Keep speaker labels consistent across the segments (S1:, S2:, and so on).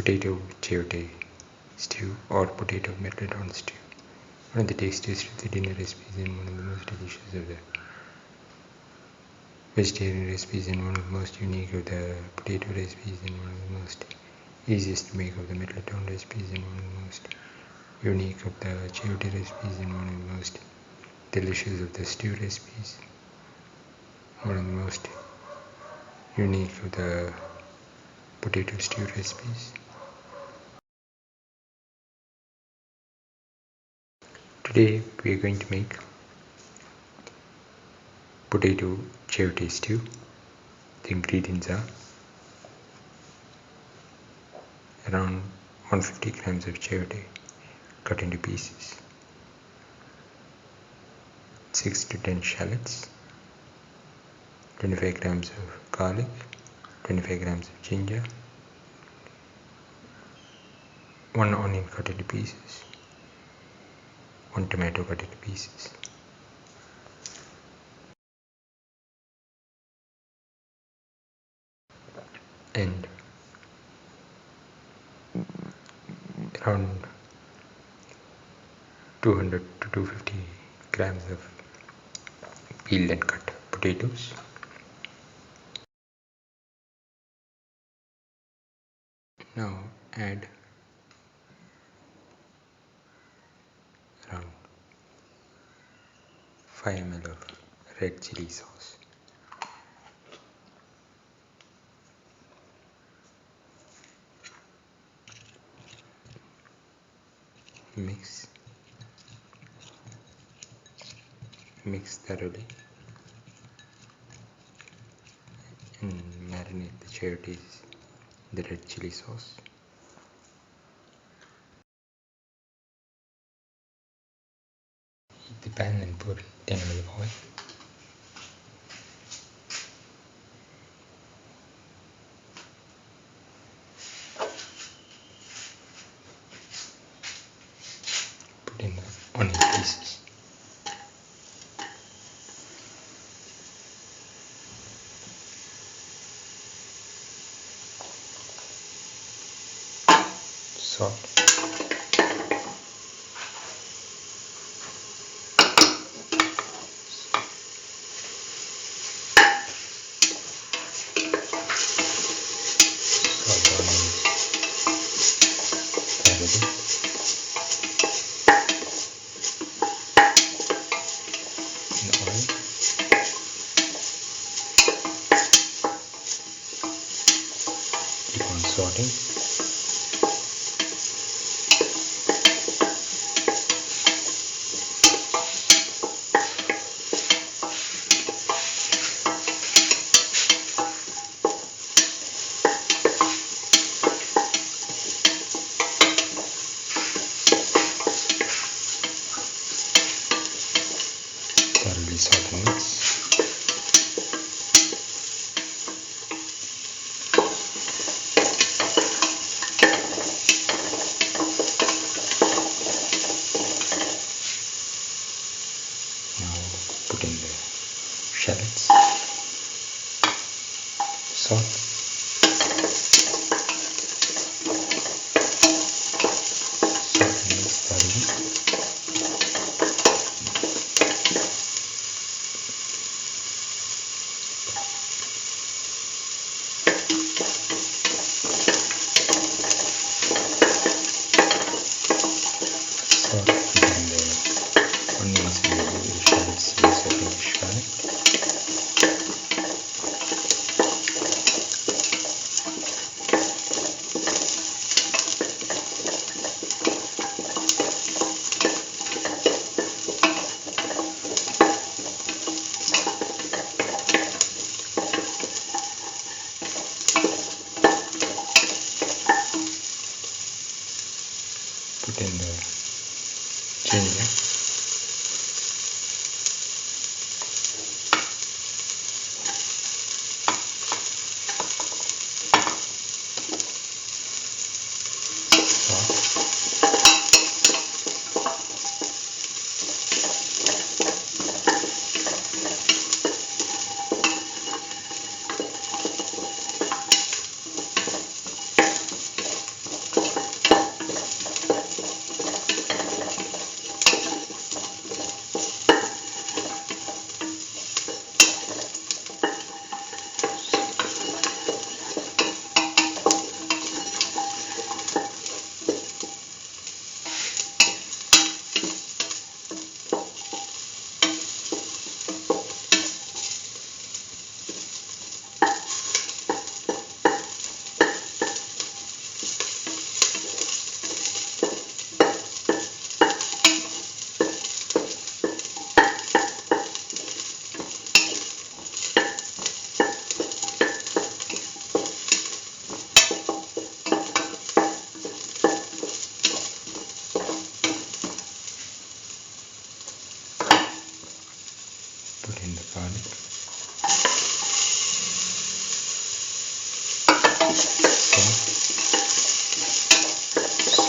S1: Potato Chayote Stew or Potato Mirliton Stew. One of the tastiest of the dinner recipes and one of the most delicious of the vegetarian recipes and one of the most unique of the potato recipes and one of the most easiest to make of the Mirliton recipes and one of the most unique of the Chayote recipes and one of the most delicious of the stew recipes. One of the most unique of the potato stew recipes. Today we are going to make Potato Chayote Stew. The ingredients are around 150 grams of chayote cut into pieces, 6 to 10 shallots, 25 grams of garlic, 25 grams of ginger, 1 onion cut into pieces, 1 tomato cut into pieces. And around 200 to 250 grams of peeled and cut potatoes. Now add around 5 ml of red chili sauce. Mix thoroughly and marinate the chayotes in the red chili sauce. Heat the pan and pour 10 ml of oil. Put in the onion pieces. Salt, keep on sauteing. Thoroughly sauteing this. Put in the shallots, salt, and mix thoroughly. Salt and the onions and the shallots in a British pan. Put in the ginger, salt,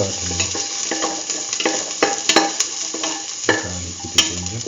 S1: saute mix. Garlic with the ginger.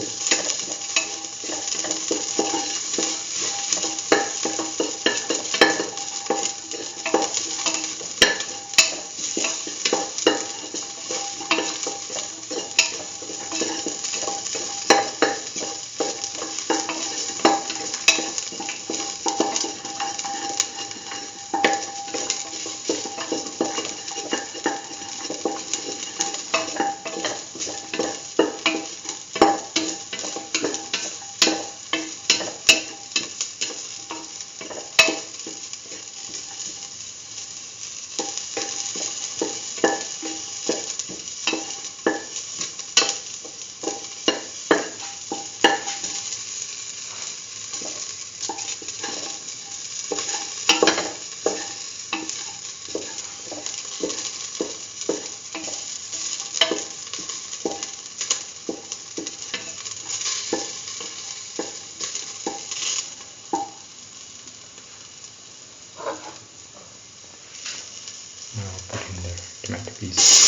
S1: Now put in the tomato pieces.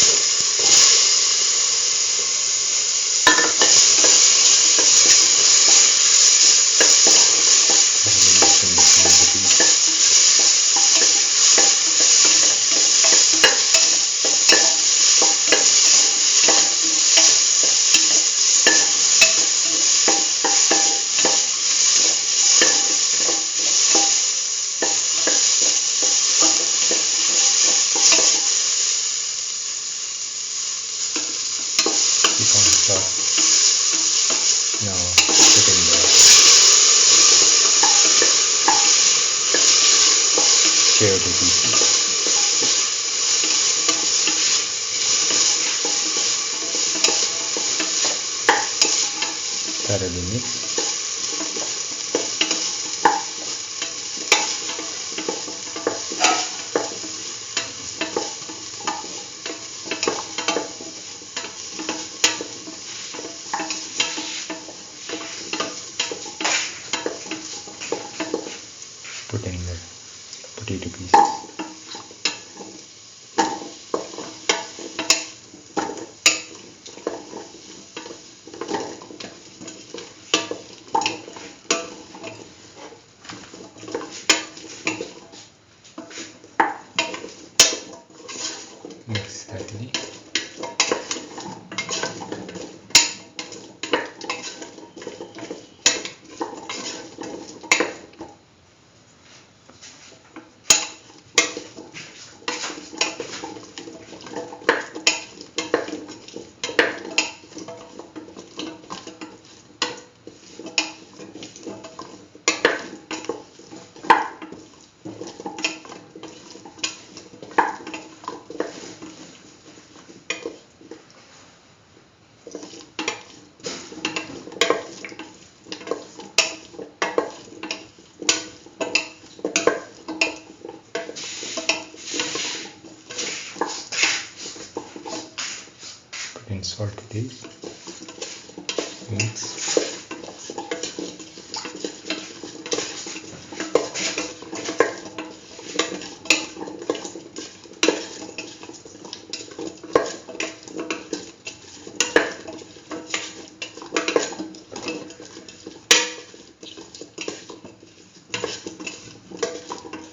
S1: Now put in the chayote pieces. Thoroughly mix. Put in the potato pieces. Mix slightly. And salt this. Mix.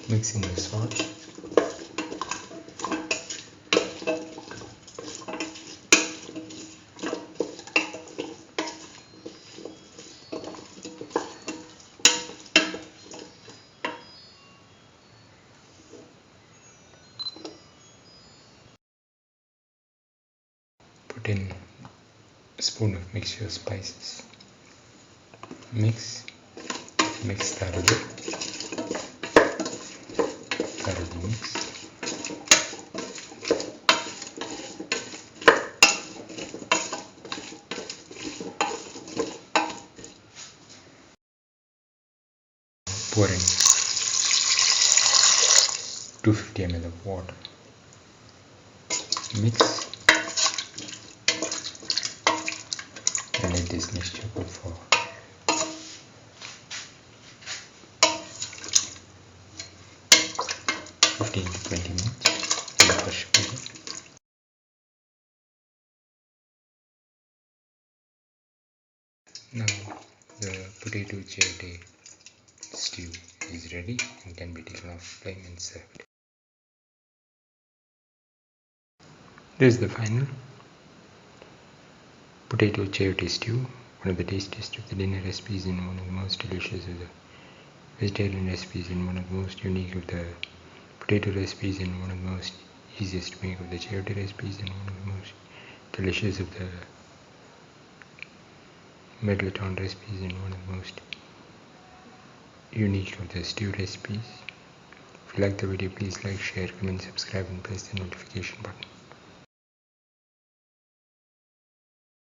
S1: Mix in the salt. Put in a spoon of mixture spices. Mix thoroughly. Thoroughly mix. Pour in 250 ml of water. Mix and let this mixture cook for 15 to 20 minutes in the pressure cooker. Now the potato chayote stew is ready and can be taken off flame and served. This is the final potato chayote stew, one of the tastiest of the dinner recipes and one of the most delicious of the vegetarian recipes and one of the most unique of the potato recipes and one of the most easiest to make of the chayote recipes and one of the most delicious of the Mirliton recipes and one of the most unique of the stew recipes. If you like the video, please like, share, comment, subscribe and press the notification button.